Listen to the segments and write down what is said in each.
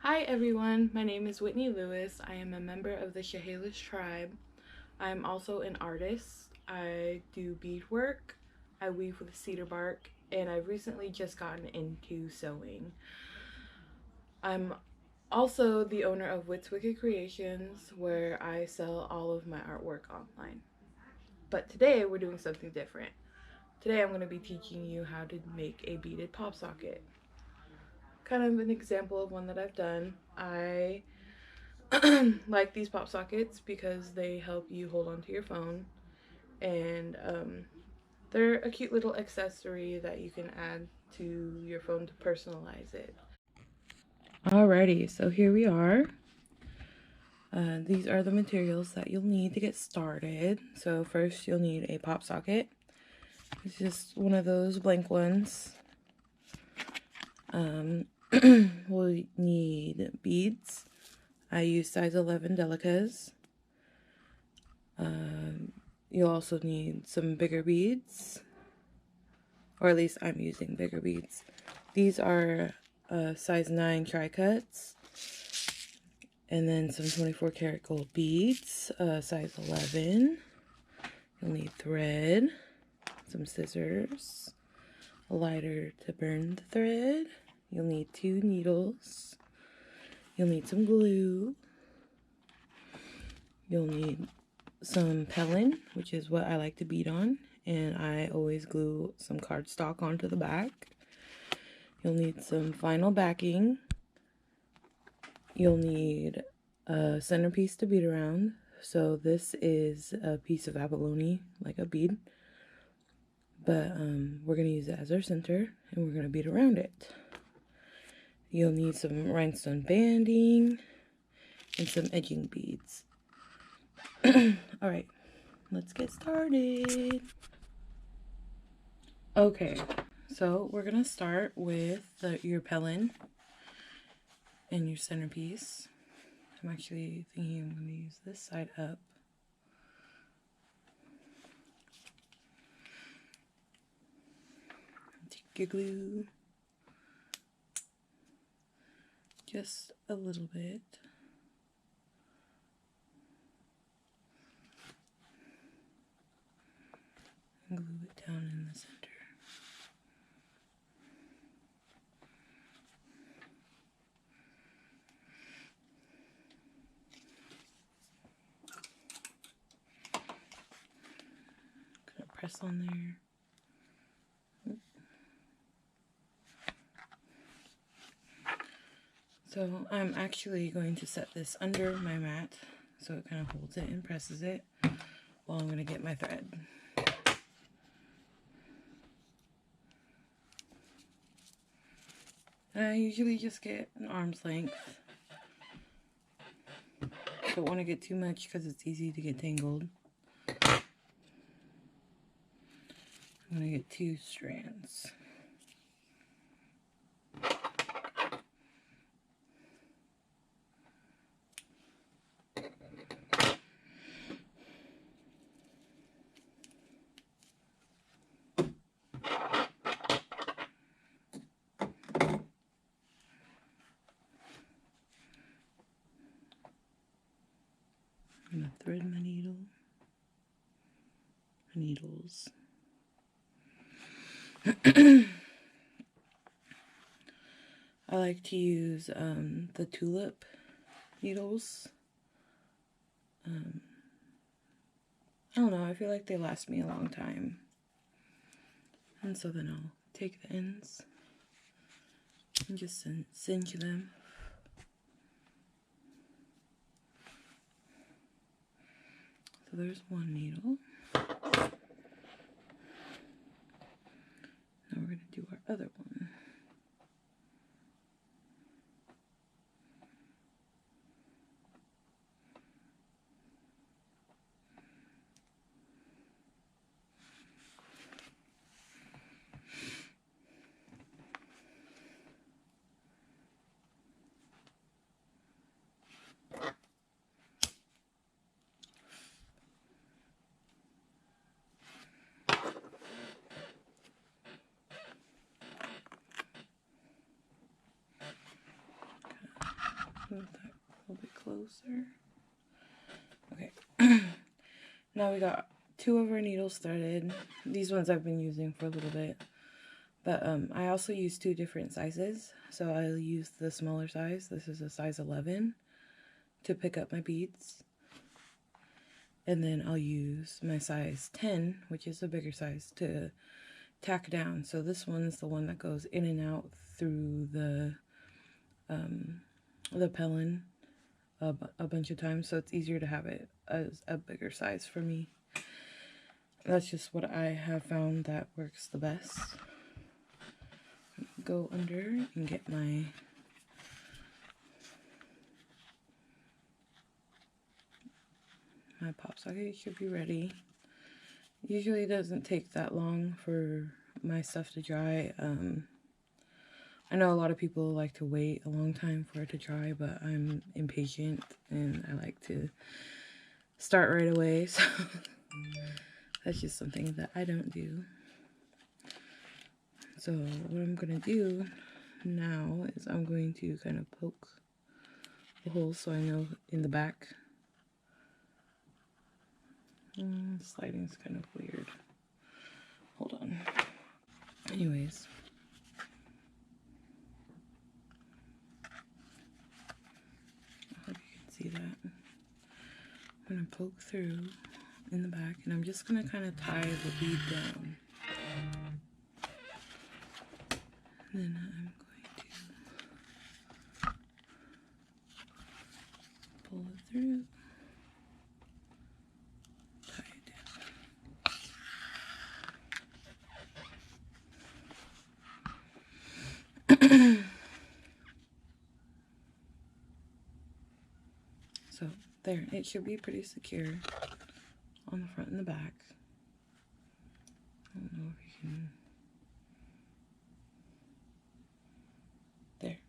Hi everyone, my name is Whitney Lewis. I am a member of the Chehalis tribe. I'm also an artist. I do beadwork, I weave with cedar bark, and I've recently just gotten into sewing. I'm also the owner of Wits Wicked Creations, where I sell all of my artwork online. But today we're doing something different. Today I'm going to be teaching you how to make a beaded pop socket. Kind of an example of one that I've done. I like these pop sockets because they help you hold on to your phone, and they're a cute little accessory that you can add to your phone to personalize it. Alrighty, so here we are. These are the materials that you'll need to get started. So first you'll need a pop socket. It's just one of those blank ones. We'll need beads. I use size 11 delicas. You'll also need some bigger beads, or at least I'm using bigger beads. These are size 9 tri-cuts, and then some 24 karat gold beads, size 11. You'll need thread, some scissors, a lighter to burn the thread. You'll need 2 needles. You'll need some glue. You'll need some pellin, which is what I like to bead on, and I always glue some cardstock onto the back. You'll need some vinyl backing. You'll need a centerpiece to bead around. So this is a piece of abalone, like a bead, but we're going to use it as our center, and we're going to bead around it. You'll need some rhinestone banding and some edging beads. Alright, let's get started. Okay, so we're going to start with your pellin and your centerpiece. I'm actually thinking I'm going to use this side up. Take your glue, just a little bit. And glue it down in the center. Gonna press on there. So I'm actually going to set this under my mat so it kind of holds it and presses it while I'm going to get my thread. And I usually just get an arm's length. Don't want to get too much because it's easy to get tangled. I'm going to get 2 strands. I'm going to thread my needles. I like to use the tulip needles. I don't know, I feel like they last me a long time. And so then I'll take the ends and just cinch them. So there's one needle. Now we're going to do our other one. Move that a little bit closer. Okay. Now we got 2 of our needles threaded. These ones I've been using for a little bit. But I also use 2 different sizes. So I'll use the smaller size. This is a size 11 to pick up my beads. And then I'll use my size 10, which is a bigger size, to tack down. So this one is the one that goes in and out through the pellin a bunch of times. So it's easier to have it as a bigger size for me. That's just what I have found that works the best. Go under and get my pop socket. It should be ready. Usually it doesn't take that long for my stuff to dry. I know a lot of people like to wait a long time for it to dry, but I'm impatient and I like to start right away, so that's just something that I don't do. So what I'm going to do now is I'm going to kind of poke the holes so I know in the back. Sliding's kind of weird. Hold on. Anyways. I hope you can see that. I'm going to poke through in the back and I'm just going to kind of tie the bead down. And then I'm going to pull it through, tie it down. So there, it should be pretty secure on the front and the back. I don't know if you can. There,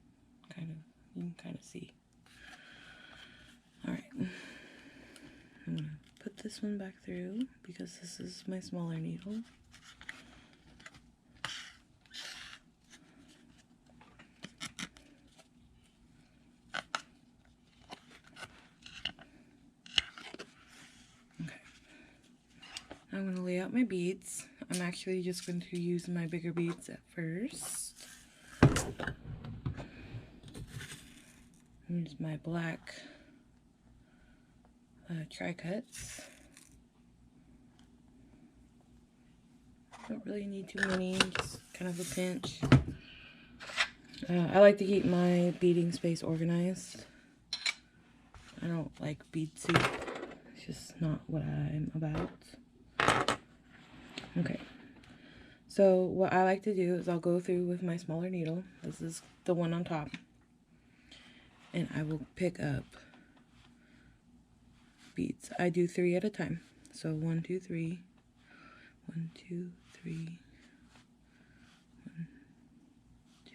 you can kind of see. Alright, I'm going to put this one back through because this is my smaller needle. Okay, I'm going to lay out my beads. I'm actually just going to use my bigger beads at first. Here's my black tri-cuts. Don't really need too many, just kind of a pinch. I like to keep my beading space organized. I don't like bead soup. It's just not what I'm about. Okay. So what I like to do is I'll go through with my smaller needle. This is the one on top. And I will pick up beads. I do 3 at a time. So 1, 2, 3. 1, 2, 3. 1, 2.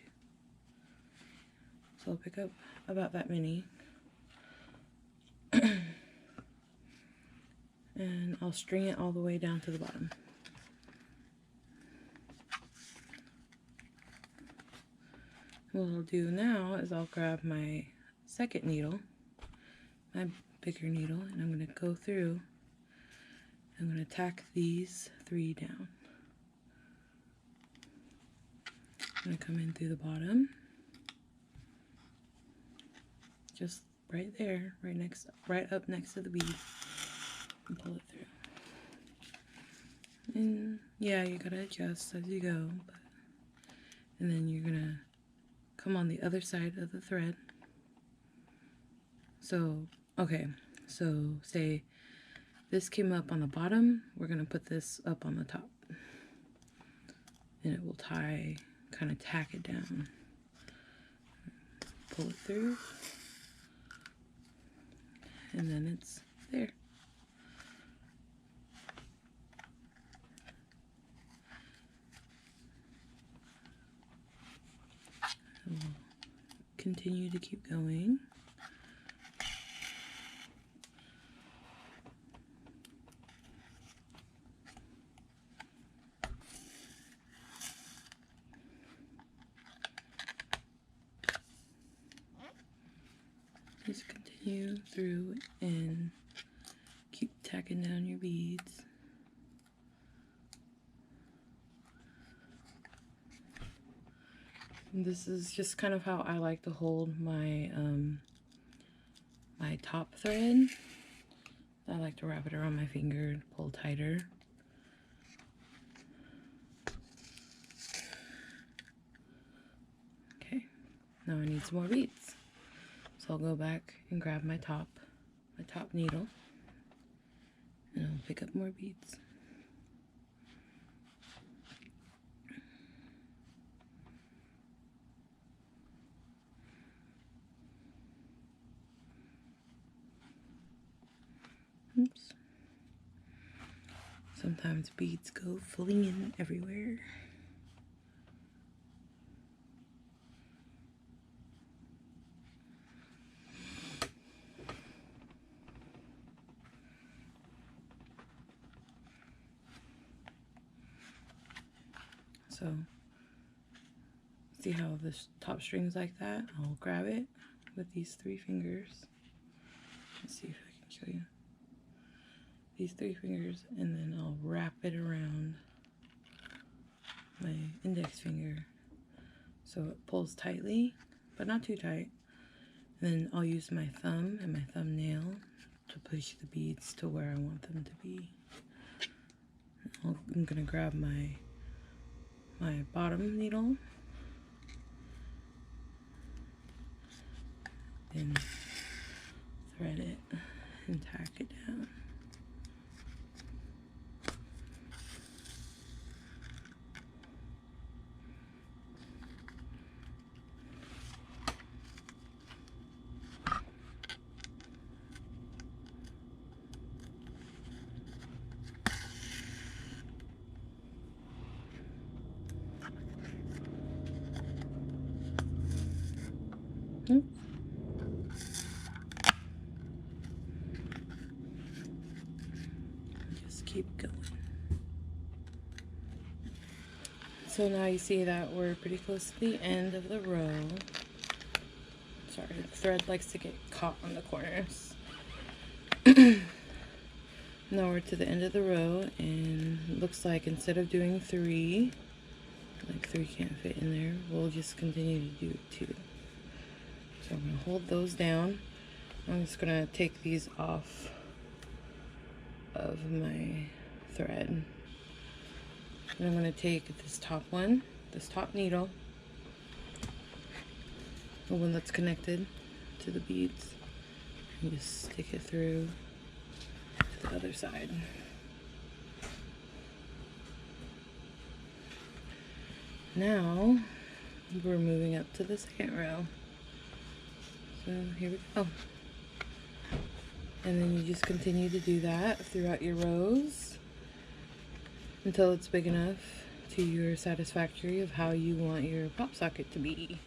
So I'll pick up about that many. And I'll string it all the way down to the bottom. What I'll do now is I'll grab my second needle, my bigger needle, and I'm going to go through. I'm going to tack these 3 down. I'm going to come in through the bottom, just right there, right up next to the bead, and pull it through. And yeah, you gotta adjust as you go, and then you're gonna come on the other side of the thread. So, okay, so say this came up on the bottom, we're gonna put this up on the top. And it will tie, kind of tack it down. Pull it through. And then it's there. We'll continue to keep going. Just continue through and keep tacking down your beads. And this is just kind of how I like to hold my my top thread. I like to wrap it around my finger and pull tighter. Okay, now I need some more beads. So I'll go back and grab my top needle, and I'll pick up more beads. Oops. Sometimes beads go flinging everywhere. So, see how this top string's like that? I'll grab it with these 3 fingers. Let's see if I can show you. These 3 fingers, and then I'll wrap it around my index finger so it pulls tightly, but not too tight. And then I'll use my thumb and my thumbnail to push the beads to where I want them to be. I'm gonna grab my bottom needle and thread it and tack it down. Just keep going. So now you see that we're pretty close to the end of the row. Sorry, the thread likes to get caught on the corners. Now we're to the end of the row, and it looks like instead of doing 3, like 3 can't fit in there, we'll just continue to do 2. So I'm going to hold those down. I'm just going to take these off of my thread. And I'm going to take this top one, this top needle, the one that's connected to the beads, and just stick it through to the other side. Now we're moving up to the second row. So here we go. And then you just continue to do that throughout your rows until it's big enough to your satisfactory of how you want your pop socket to be.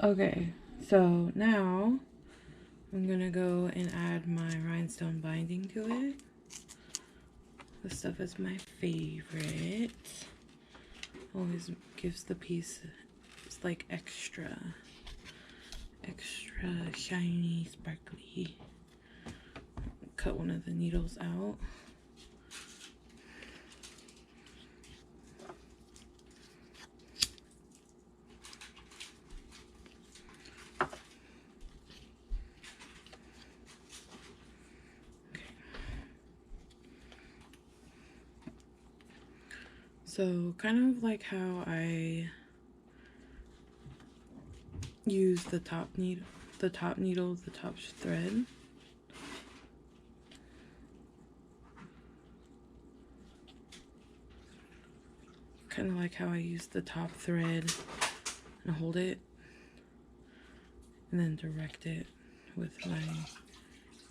Okay, so now I'm gonna go and add my rhinestone binding to it. This stuff is my favorite. Always gives the piece, it's like extra shiny, sparkly. Cut one of the needles out. So kind of like how I use the top needle, the top thread. Kind of like how I use the top thread and hold it and then direct it with my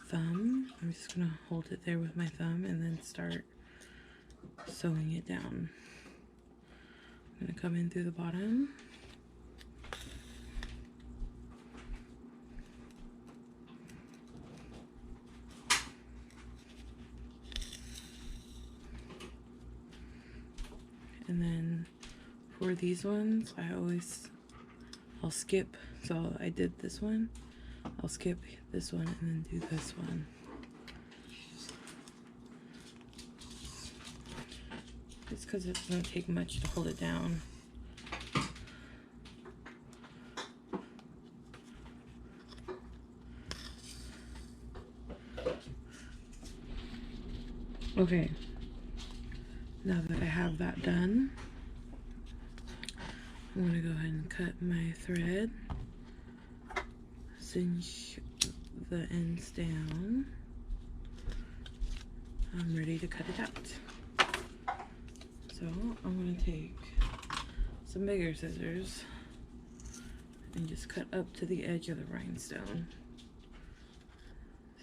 thumb. I'm just gonna hold it there with my thumb and then start sewing it down. I'm gonna come in through the bottom. And then for these ones, I'll skip. So I did this one, I'll skip this one and then do this one. Just because it's gonna take much to hold it down. Okay, now that I have that done, I'm gonna go ahead and cut my thread, cinch the ends down. I'm ready to cut it out. So I'm gonna take some bigger scissors and just cut up to the edge of the rhinestone.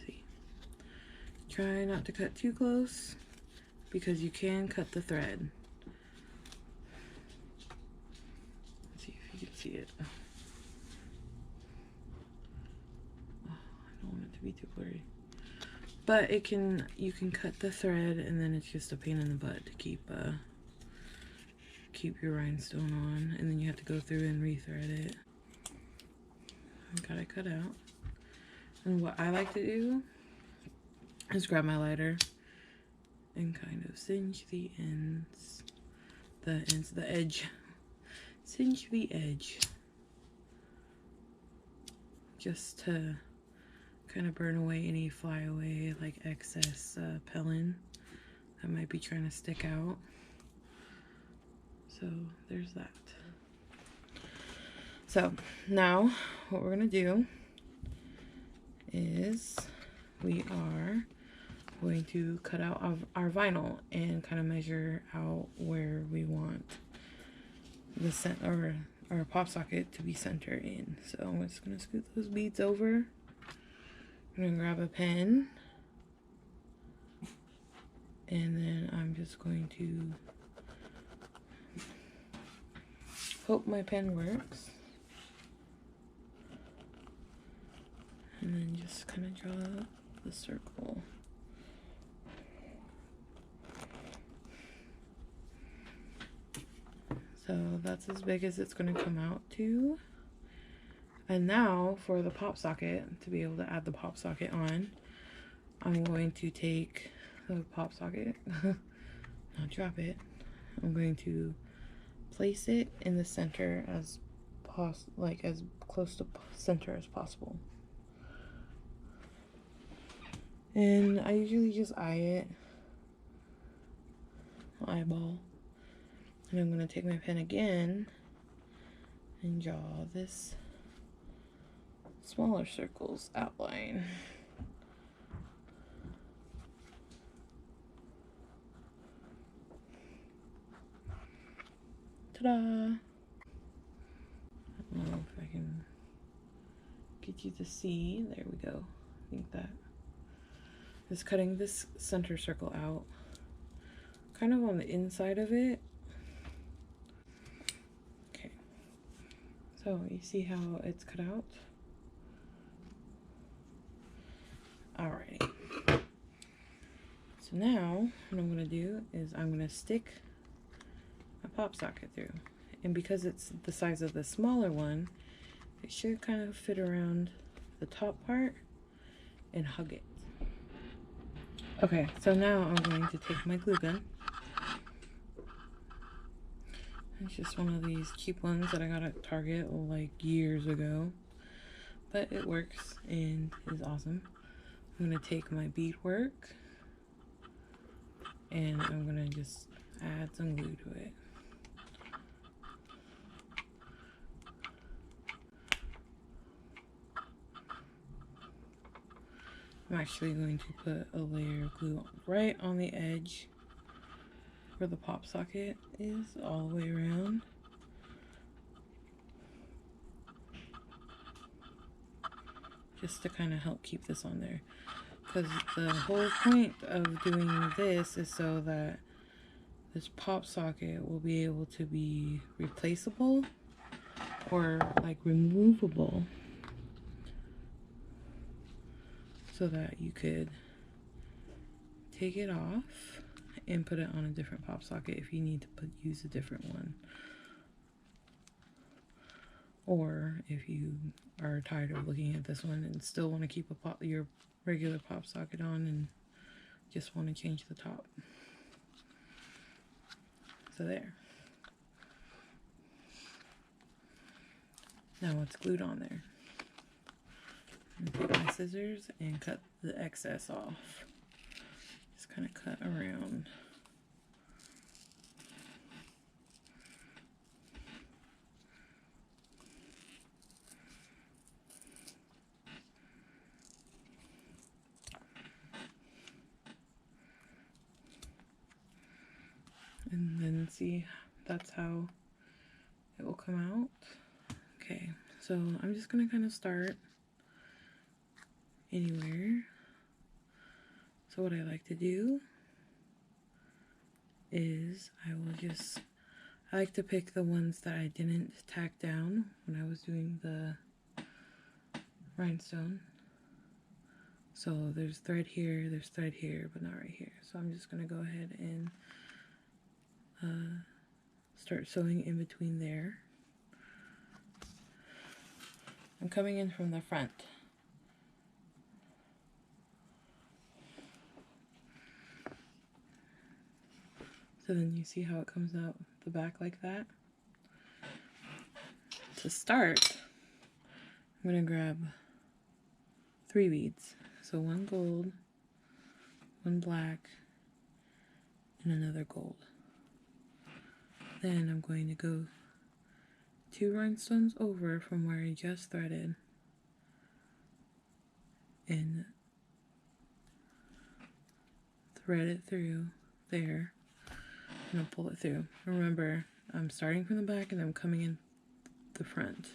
See, try not to cut too close because you can cut the thread. Let's see if you can see it. Oh, I don't want it to be too blurry. But you can cut the thread and then it's just a pain in the butt to keep your rhinestone on, and then you have to go through and rethread it. I've got it cut out. And what I like to do is grab my lighter and kind of cinch the edge. Cinch the edge. Just to kind of burn away any flyaway, like excess pellin that might be trying to stick out. So there's that. So now what we're gonna do is we are going to cut out our vinyl and kind of measure out where we want the our pop socket to be centered in. So I'm just gonna scoot those beads over. I'm gonna grab a pen and then I'm just going to hope my pen works. And then just kind of draw the circle. So that's as big as it's going to come out to. And now for the pop socket, to be able to add the pop socket on, I'm going to take the pop socket, not drop it. I'm going to place it in the center as close to center as possible. And I usually just eyeball. And I'm going to take my pen again and draw this smaller circles outline. Ta-da! I don't know if I can get you to see. There we go. I think that is cutting this center circle out, kind of on the inside of it. Okay, so So you see how it's cut out? Alrighty. So now what I'm gonna do is I'm gonna stick a pop socket through. And because it's the size of the smaller one, it should kind of fit around the top part and hug it. Okay, so now I'm going to take my glue gun. It's just one of these cheap ones that I got at Target like years ago. But it works and is awesome. I'm going to take my beadwork and I'm going to just add some glue to it. I'm actually going to put a layer of glue right on the edge where the pop socket is, all the way around. Just to kind of help keep this on there. Because the whole point of doing this is so that this pop socket will be able to be replaceable or like removable, so that you could take it off and put it on a different pop socket if you need to use a different one. Or if you are tired of looking at this one and still want to keep your regular pop socket on and just want to change the top. So there. Now it's glued on there. I'm gonna take my scissors and cut the excess off. Just kind of cut around. And then see, that's how it will come out. Okay, so I'm just gonna kind of start anywhere. So what I like to do is I like to pick the ones that I didn't tack down when I was doing the rhinestone. So there's thread here, but not right here. So I'm just gonna go ahead and start sewing in between there. I'm coming in from the front. So then you see how it comes out the back like that. To start, I'm going to grab 3 beads. So 1 gold, 1 black, and another gold. Then I'm going to go 2 rhinestones over from where I just threaded and thread it through there. I'm going to pull it through. Remember, I'm starting from the back and I'm coming in the front.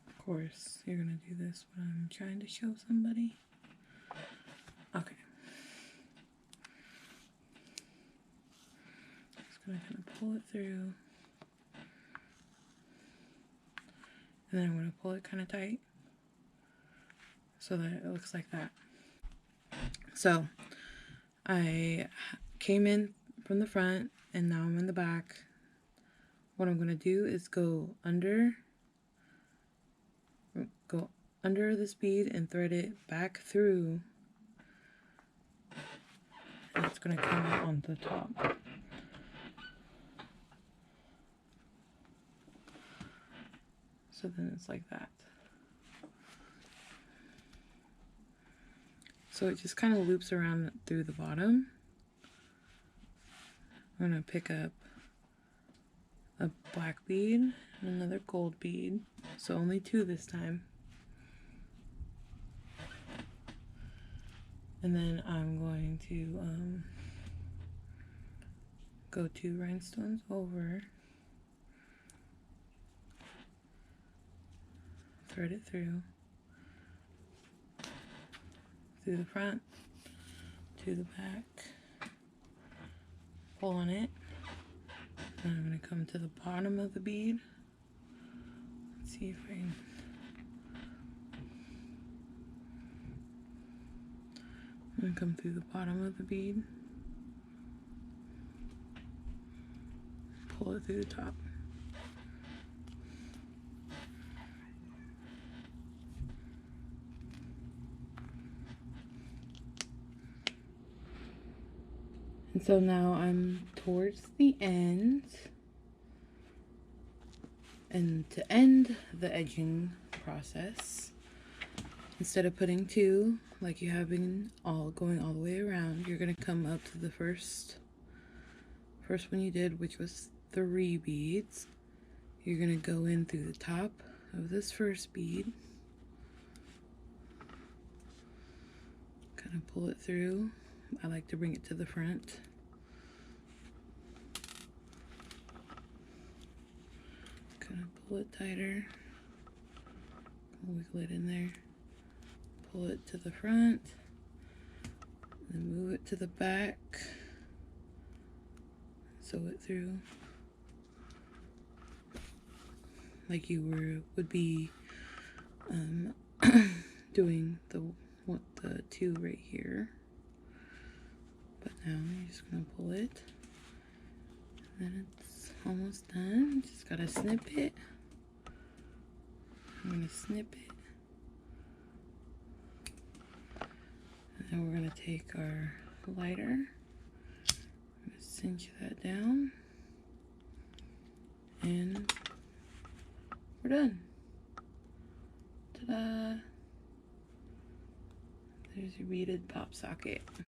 Of course, you're going to do this when I'm trying to show somebody. Okay. Just going to kind of pull it through. And then I'm going to pull it kind of tight so that it looks like that. So I came in from the front and now I'm in the back. What I'm going to do is go under this bead and thread it back through, and it's going to come out on the top. So then it's like that. So it just kind of loops around through the bottom. I'm going to pick up a black bead and another gold bead. So only 2 this time. And then I'm going to go 2 rhinestones over, thread it through, through the front to the back, pull on it, and I'm going to come to the bottom of the bead. Let's see if I can. I'm going to come through the bottom of the bead, pull it through the top. And so now I'm towards the end, and to end the edging process, instead of putting 2 like you have been going all the way around, you're going to come up to the first one you did, which was 3 beads. You're going to go in through the top of this first bead, kind of pull it through. I like to bring it to the front. Kind of pull it tighter, wiggle it in there, pull it to the front, then move it to the back, sew it through like you would be doing the 2 right here. But now you're just gonna pull it, and then it's almost done. Just gotta snip it. I'm gonna snip it, and then we're gonna take our lighter, I'm gonna cinch that down, and we're done. Ta-da! There's your beaded pop socket.